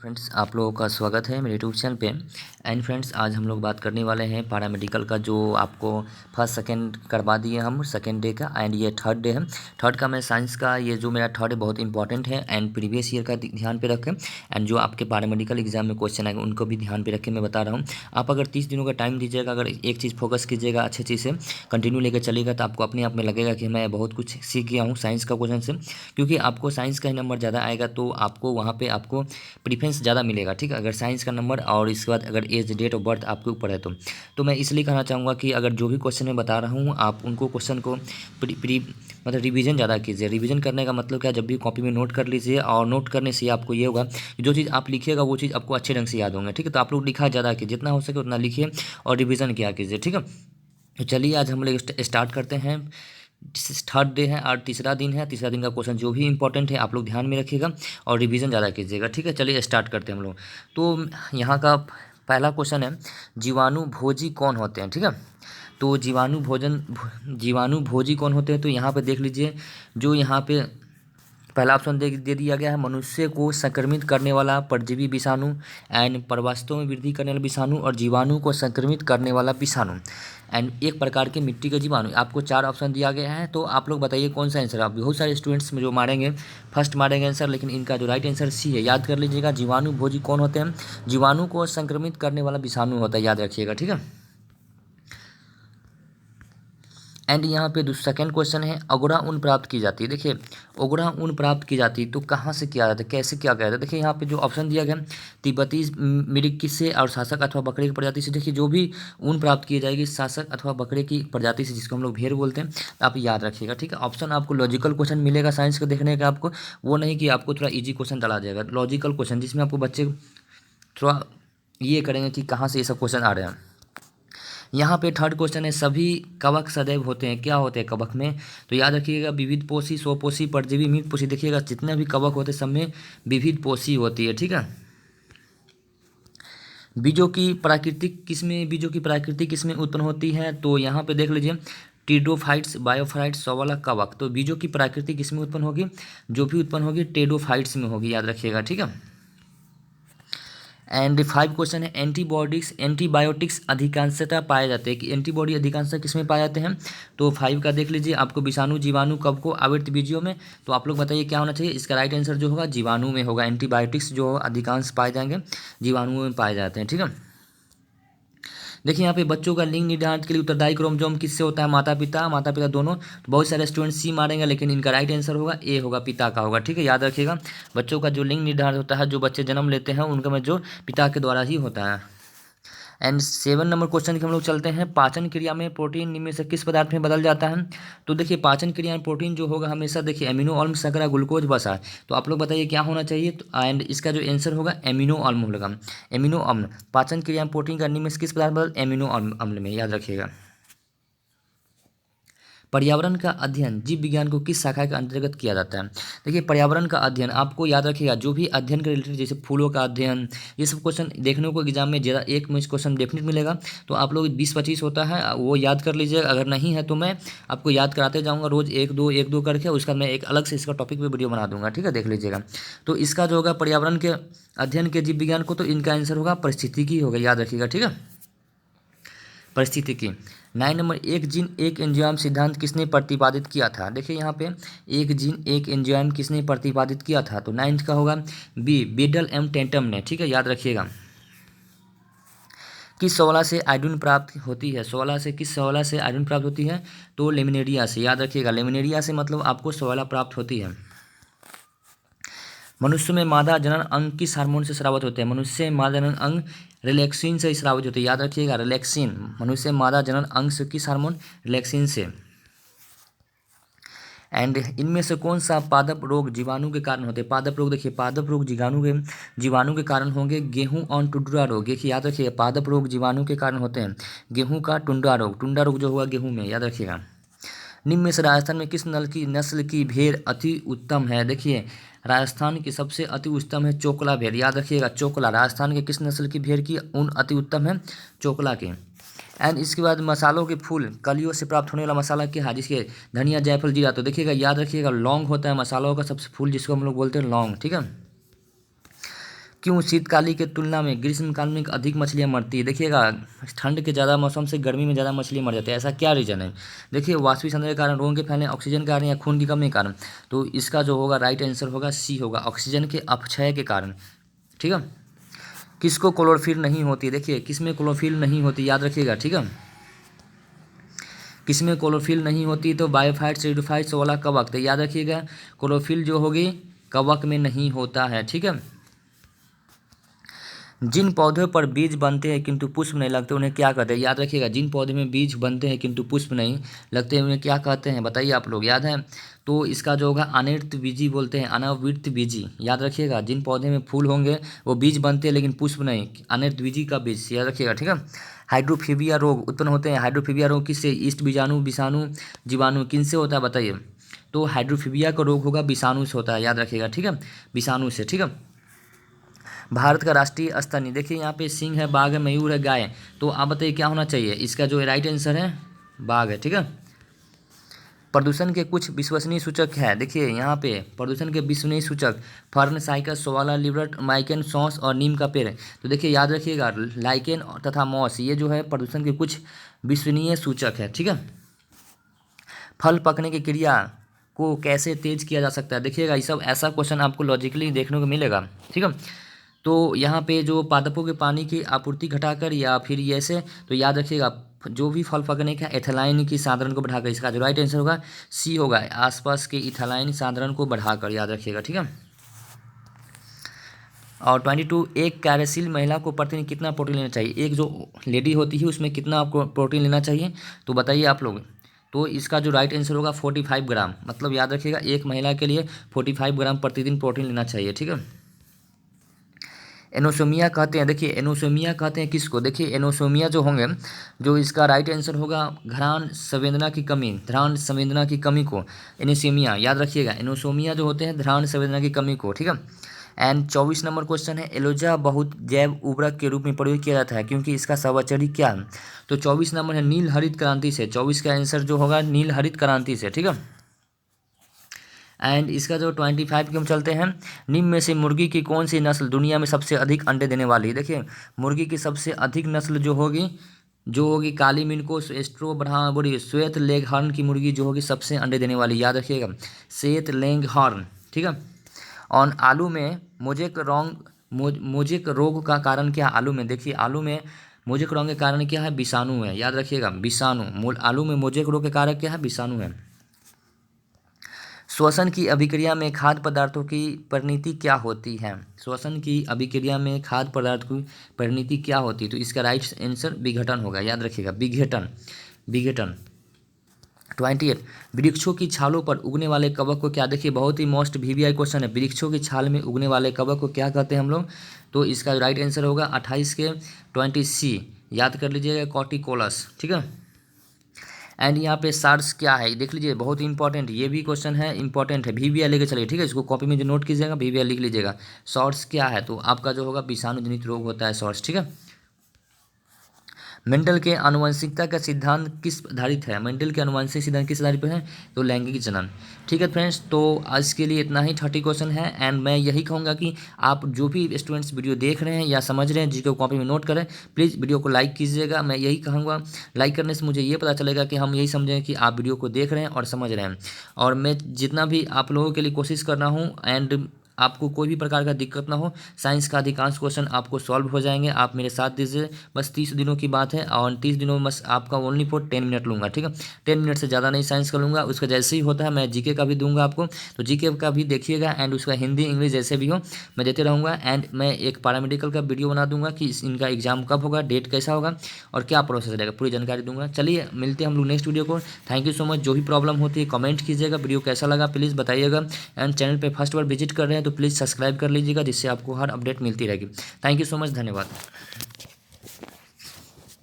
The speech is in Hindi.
फ्रेंड्स, आप लोगों का स्वागत है मेरे यूट्यूब चैनल पे। एंड फ्रेंड्स, आज हम लोग बात करने वाले हैं पैरामेडिकल का, जो आपको फर्स्ट सेकंड करवा दिए हम सेकंड डे का, एंड ये थर्ड डे है। थर्ड का मैं साइंस का, ये जो मेरा थर्ड है बहुत इंपॉर्टेंट है, एंड प्रीवियस ईयर का ध्यान पे रखें, एंड जो आपके पैरामेडिकल एग्जाम में क्वेश्चन आएंगे उनको भी ध्यान पे रखें। मैं बता रहा हूँ, आप अगर 30 दिनों का टाइम दीजिएगा, अगर एक चीज़ फोकस कीजिएगा, अच्छी चीज़ से कंटिन्यू लेकर चलेगा, तो आपको अपने आप में लगेगा कि मैं बहुत कुछ सीख गया हूँ साइंस का क्वेश्चन से। क्योंकि आपको साइंस का ही नंबर ज़्यादा आएगा, तो आपको वहाँ पे आपको प्रीफरेंस ज़्यादा मिलेगा। ठीक है, अगर साइंस का नंबर और इसके बाद अगर एज डेट ऑफ बर्थ आपके ऊपर है तो मैं इसलिए कहना चाहूँगा कि अगर जो भी क्वेश्चन मैं बता रहा हूँ, आप उनको क्वेश्चन को मतलब रिवीजन ज़्यादा कीजिए। रिवीजन करने का मतलब क्या, जब भी कॉपी में नोट कर लीजिए, और नोट करने से आपको ये होगा कि जो चीज़ आप लिखिएगा वो चीज़ आपको अच्छे ढंग से याद होंगे। ठीक है, तो आप लोग लिखा ज़्यादा कीजिए, जितना हो सके उतना लिखिए और रिवीजन किया कीजिए। ठीक है, तो चलिए आज हम लोग स्टार्ट करते हैं। थर्ड डे है और तीसरा दिन है। तीसरा दिन का क्वेश्चन जो भी इंपॉर्टेंट है आप लोग ध्यान में रखिएगा और रिवीजन ज़्यादा कीजिएगा। ठीक है, चलिए स्टार्ट करते हैं हम लोग। तो यहाँ का पहला क्वेश्चन है, जीवाणु भोजी कौन होते हैं। ठीक है, तो जीवाणु भोजी कौन होते हैं, तो यहाँ पे देख लीजिए, जो यहाँ पे पहला ऑप्शन दे दिया गया है, मनुष्य को संक्रमित करने वाला परजीवी विषाणु, एंड प्रवासियों में वृद्धि करने वाला विषाणु, और जीवाणु को संक्रमित करने वाला विषाणु, एंड एक प्रकार के मिट्टी के जीवाणु। आपको 4 ऑप्शन दिया गया है, तो आप लोग बताइए कौन सा आंसर। आप बहुत सारे स्टूडेंट्स में जो मारेंगे फर्स्ट मारेंगे आंसर, लेकिन इनका जो राइट आंसर सी है। याद कर लीजिएगा, जीवाणु भोजी कौन होते हैं, जीवाणु को संक्रमित करने वाला विषाणु होता है, याद रखिएगा। ठीक है, एंड यहाँ पे सेकंड क्वेश्चन है, अगोरा ऊन प्राप्त की जाती है। देखिए, अगोरा ऊन प्राप्त की जाती है तो कहाँ से किया जाता है, कैसे क्या किया जाता है। देखिए यहाँ पे जो ऑप्शन दिया गया, तिब्बती मिरिक से और शासक अथवा बकरे की प्रजाति से। देखिए, जो भी ऊन प्राप्त की जाएगी शासक अथवा बकरे की प्रजाति से, जिसको हम लोग भेड़ बोलते हैं, तो आप याद रखिएगा। ठीक है, ऑप्शन आपको लॉजिकल क्वेश्चन मिलेगा साइंस का देखने का, आपको वो नहीं कि आपको थोड़ा ईजी क्वेश्चन डाला जाएगा। लॉजिकल क्वेश्चन जिसमें आपको बच्चे थोड़ा ये करेंगे कि कहाँ से ये सब क्वेश्चन आ रहे हैं। यहाँ पे थर्ड क्वेश्चन है, सभी कवक सदैव होते हैं। क्या होते हैं कवक में, तो याद रखिएगा, विविध पोषी, स्वपोषी, परजीवी, मृत पोषी। देखिएगा जितने भी कवक होते हैं सब में विविध पोषी होती है। ठीक है, बीजों की प्राकृतिक किस्में उत्पन्न होती हैं, तो यहाँ पे देख लीजिए, टेडोफाइट्स, बायोफाइट्स, सौ वाला कवक। तो बीजों की प्राकृतिक किस्में उत्पन्न होगी, जो भी उत्पन्न होगी टेडोफाइट्स में होगी, याद रखिएगा। ठीक है, एंड 5 क्वेश्चन है, एंटीबायोटिक्स अधिकांशतः पाए जाते हैं कि एंटीबॉडी अधिकांशतः किस में पाए जाते हैं, तो 5 का देख लीजिए, आपको विषाणु, जीवाणु, कवकों, आवृत्त बीजियों में। तो आप लोग बताइए क्या होना चाहिए, इसका राइट आंसर जो होगा जीवाणु में होगा। एंटीबायोटिक्स जो अधिकांश पाए जाएंगे जीवाणुओं में पाए जाते हैं। ठीक है, देखिए यहाँ पे बच्चों का लिंग निर्धारण के लिए उत्तरदायी क्रोमोसोम किससे होता है, माता पिता दोनों। तो बहुत सारे स्टूडेंट सी मारेंगे, लेकिन इनका राइट आंसर होगा ए होगा, पिता का होगा। ठीक है, याद रखिएगा, बच्चों का जो लिंग निर्धारण होता है, जो बच्चे जन्म लेते हैं उनका में जो पिता के द्वारा ही होता है। एंड 7 नंबर क्वेश्चन की हम लोग चलते हैं, पाचन क्रिया में प्रोटीन निम्न में से किस पदार्थ में बदल जाता है। तो देखिए, पाचन क्रिया में प्रोटीन जो होगा हमेशा, देखिए, एमिनो अम्ल, शर्करा, ग्लूकोज, वसा। तो आप लोग बताइए क्या होना चाहिए, तो एंड इसका जो आंसर होगा एमिनो अम्ल होगा। एमिनो अम्ल, पाचन क्रिया में प्रोटीन का निम्न में से किस पदार्थ बदल, एमिनो अम्ल में, याद रखिएगा। पर्यावरण का अध्ययन जीव विज्ञान को किस शाखा के अंतर्गत किया जाता है। देखिए, पर्यावरण का अध्ययन आपको याद रखिएगा, जो भी अध्ययन के रिलेटेड, जैसे फूलों का अध्ययन, ये सब क्वेश्चन देखने को एग्जाम में ज़्यादा एक में क्वेश्चन डेफिनेट मिलेगा। तो आप लोग 20-25 होता है वो याद कर लीजिएगा, अगर नहीं है तो मैं आपको याद कराते जाऊँगा रोज़ एक दो करके, उसका मैं एक अलग से इसका टॉपिक पर वीडियो बना दूंगा। ठीक है, देख लीजिएगा। तो इसका जो होगा पर्यावरण के अध्ययन के जीव विज्ञान को, तो इनका आंसर होगा पारिस्थितिकी होगा, याद रखिएगा। ठीक है, परिस्थितिकी। 9 नंबर, एक जीन एक एंजाइम सिद्धांत किसने प्रतिपादित किया था। देखिए यहाँ पे एक जीन एक एंजाइम किसने प्रतिपादित किया था, तो 9th का होगा बी, बेडल एम टेंटम ने। ठीक है, याद रखिएगा। किस शौला से आयोडीन प्राप्त होती है, किस शौला से आयोडीन प्राप्त होती है, तो लेमिनेरिया से, याद रखिएगा। लेमिनेरिया से मतलब आपको शौला प्राप्त होती है। मनुष्य में मादा जनन अंग किस हार्मोन से स्रावित होते हैं, मनुष्य में मादा जनन अंग रिलैक्सिन से स्रावित होते हैं, याद रखिएगा, रिलैक्सिन। मनुष्य में मादा जनन अंग से किस हार्मोन, रिलैक्सिन से। एंड इनमें से कौन सा पादप रोग जीवाणु के कारण होते हैं। पादप रोग, देखिए, पादप रोग जीवाणु के कारण होंगे गेहूं और टुंड्रा रोग। देखिए, याद रखिए, पादप रोग जीवाणु के कारण होते हैं गेहूं का टुंड्रा रोग जो होगा गेहूं में, याद रखिएगा। निम्न में से राजस्थान में किस नस्ल की भेड़ अति उत्तम है। देखिए, राजस्थान की सबसे अति उत्तम है चोकला भेड़, याद रखिएगा, चोकला। राजस्थान के किस नस्ल की भेड़ की ऊन अति उत्तम है, चोकला के। एंड इसके बाद मसालों के फूल कलियों से प्राप्त होने वाला मसाला क्या है, जिसके धनिया, जायफल, जीरा। तो देखिएगा, याद रखिएगा, लौंग होता है मसालों का सबसे फूल, जिसको हम लोग बोलते हैं लौंग। ठीक है, क्यों शीतकालीन के तुलना में ग्रीष्मकाल में अधिक मछलियाँ मरती है? देखिएगा, ठंड के ज़्यादा मौसम से गर्मी में ज़्यादा मछली मर जाती है, ऐसा क्या रीज़न है? देखिए, वाष्पीकरण के कारण, रोगों के फैलने, ऑक्सीजन के कारण या खून की कमी के कारण। तो इसका जो होगा राइट आंसर होगा सी होगा, ऑक्सीजन के अपक्षय के कारण। ठीक है। किसको क्लोरोफिल नहीं होती? देखिए, किसमें क्लोरोफिल नहीं होती, याद रखिएगा। ठीक है, किसमें क्लोरोफिल नहीं होती? तो बायोफाइट्स, रेडियोफाइट्स वाला कवक। तो याद रखिएगा, क्लोरोफिल जो होगी कवक में नहीं होता है। ठीक है। जिन पौधों पर बीज बनते हैं किंतु पुष्प नहीं लगते उन्हें क्या कहते हैं? याद रखिएगा, जिन पौधे में बीज बनते हैं किंतु पुष्प नहीं लगते उन्हें क्या कहते हैं? बताइए आप लोग, याद है? तो इसका जो होगा अनिर्तबीजी बोलते हैं, अनावृतबीजी। याद रखिएगा, जिन पौधे में फूल होंगे वो बीज बनते हैं लेकिन पुष्प नहीं, अनिर्तबीजी का बीज, याद रखिएगा। ठीक है। हाइड्रोफोबिया रोग उत्पन्न होते हैं। हाइड्रोफोबिया रोग किससे? ईस्ट बीजाणु, विषाणु, जीवाणु, किनसे होता है बताइए? तो हाइड्रोफोबिया का रोग होगा विषाणु से होता है, याद रखिएगा। ठीक है, विषाणु से। ठीक है। भारत का राष्ट्रीय स्तनी, देखिए यहाँ पे सिंह है, बाघ है, मयूर है, गाय है। तो आप बताइए क्या होना चाहिए? इसका जो राइट आंसर है बाघ है। ठीक है। प्रदूषण के कुछ विश्वसनीय सूचक है। देखिए यहाँ पे प्रदूषण के विश्वसनीय सूचक फर्न, साइकस, सोवाला, लिवरेट, माइकेन, सॉस और नीम का पेड़। तो देखिए याद रखिएगा, लाइकेन तथा मॉस ये जो है प्रदूषण के कुछ विश्वसनीय सूचक है। ठीक है। फल पकने की क्रिया को कैसे तेज किया जा सकता है? देखिएगा, ये सब ऐसा क्वेश्चन आपको लॉजिकली देखने को मिलेगा। ठीक है। तो यहाँ पे जो पादपों के पानी की आपूर्ति घटाकर या फिर ये ऐसे, तो याद रखिएगा जो भी फल पकने का एथेलाइन की सांद्रण को बढ़ाकर, इसका जो राइट आंसर होगा सी होगा, आसपास के इथेलाइन सांद्रण को बढ़ाकर, याद रखिएगा। ठीक है। और 22, एक कार्यशील महिला को प्रतिदिन कितना प्रोटीन लेना चाहिए? एक जो लेडी होती है उसमें कितना आपको प्रोटीन लेना चाहिए? तो बताइए आप लोग। तो इसका जो राइट आंसर होगा 45 ग्राम, मतलब याद रखिएगा एक महिला के लिए 45 ग्राम प्रतिदिन प्रोटीन लेना चाहिए। ठीक है। एनोसोमिया कहते हैं, देखिए एनोसोमिया कहते हैं किसको? देखिए एनोसोमिया जो होंगे, जो इसका राइट आंसर होगा घ्राण संवेदना की कमी, घ्राण संवेदना की कमी को एनोसोमिया, याद रखिएगा। एनोसोमिया जो होते हैं घ्राण संवेदना की कमी को। ठीक है। एंड 24 नंबर क्वेश्चन है, एलोजा बहुत जैव उर्वरक के रूप में प्रयोग किया जाता है क्योंकि इसका सहचरी क्या है? तो 24 नंबर है नील हरित क्रांति से। 24 का आंसर जो होगा नील हरित क्रांति से। ठीक है। एंड इसका जो 25 के हम चलते हैं, निम्न में से मुर्गी की कौन सी नस्ल दुनिया में सबसे अधिक अंडे देने वाली है? देखिए मुर्गी की सबसे अधिक नस्ल जो होगी काली मिनको, एस्ट्रो ब्राह्मणी, श्वेत लेगहॉर्न की मुर्गी जो होगी सबसे अंडे देने वाली, याद रखिएगा, श्वेत लेगहॉर्न। ठीक है। और आलू में मोजेक रोग का कारण क्या है? आलू में, देखिए आलू में मोजेक रोग के कारण क्या है? विषाणु है, याद रखिएगा, विषाणु। आलू में मोजेक रोग के कारण क्या है? विषाणु है। श्वसन की अभिक्रिया में खाद्य पदार्थों की परिणति क्या होती है? श्वसन की अभिक्रिया में खाद्य पदार्थ की परिणति क्या होती है? तो इसका राइट आंसर विघटन होगा, याद रखिएगा, विघटन। 28, वृक्षों की छालों पर उगने वाले कवक को क्या? देखिए बहुत ही मोस्ट वीवीआई क्वेश्चन है, वृक्षों की छाल में उगने वाले कवक को क्या कहते हैं हम लोग? तो इसका राइट आंसर होगा 28 के 20 सी, याद कर लीजिएगा, कॉर्टिकोलस। ठीक है। एंड यहाँ पे सार्स क्या है देख लीजिए, बहुत ही इंपॉर्टेंट ये भी क्वेश्चन है, इंपॉर्टेंट है, वीवीआई लेके चलिए। ठीक है, इसको कॉपी में जो नोट कीजिएगा, वीवीआई लिख लीजिएगा। सॉर्स क्या है? तो आपका जो होगा विषाणु जनित रोग होता है सॉर्स। ठीक है। मेंडल के आनुवंशिकता का सिद्धांत किस आधारित है? मेंडल के आनुवंशिक सिद्धांत किस आधारित पर है? तो लैंगिक जनन। ठीक है फ्रेंड्स, तो आज के लिए इतना ही 30 क्वेश्चन है। एंड मैं यही कहूँगा कि आप जो भी स्टूडेंट्स वीडियो देख रहे हैं या समझ रहे हैं, जिसको कॉपी में नोट करें, प्लीज़ वीडियो को लाइक कीजिएगा। मैं यही कहूँगा, लाइक करने से मुझे ये पता चलेगा कि हम यही समझें कि आप वीडियो को देख रहे हैं और समझ रहे हैं। और मैं जितना भी आप लोगों के लिए कोशिश कर रहा हूँ, एंड आपको कोई भी प्रकार का दिक्कत ना हो, साइंस का अधिकांश क्वेश्चन आपको सॉल्व हो जाएंगे। आप मेरे साथ दीजिए, बस 30 दिनों की बात है और 30 दिनों में बस आपका ओनली फॉर 10 मिनट लूँगा। ठीक है, 10 मिनट से ज़्यादा नहीं साइंस का लूँगा। उसका जैसे ही होता है मैं जीके का भी दूंगा आपको, तो जीके का भी देखिएगा। एंड उसका हिंदी इंग्लिश जैसे भी हो मैं देते रहूँगा। एंड मैं एक पैरामेडिकल का वीडियो बना दूंगा कि इनका एग्जाम कब होगा, डेट कैसा होगा और क्या प्रोसेस रहेगा, पूरी जानकारी दूंगा। चलिए मिलते हैं हम लोग नेक्स्ट वीडियो को। Thank you so much. जो भी प्रॉब्लम होती है कमेंट कीजिएगा, वीडियो कैसा लगा प्लीज़ बताइएगा। एंड चैनल पर फर्स्ट बार विजिट कर रहे हैं तो प्लीज़ सब्सक्राइब कर लीजिएगा, जिससे आपको हर अपडेट मिलती रहेगी। थैंक यू सो मच, धन्यवाद।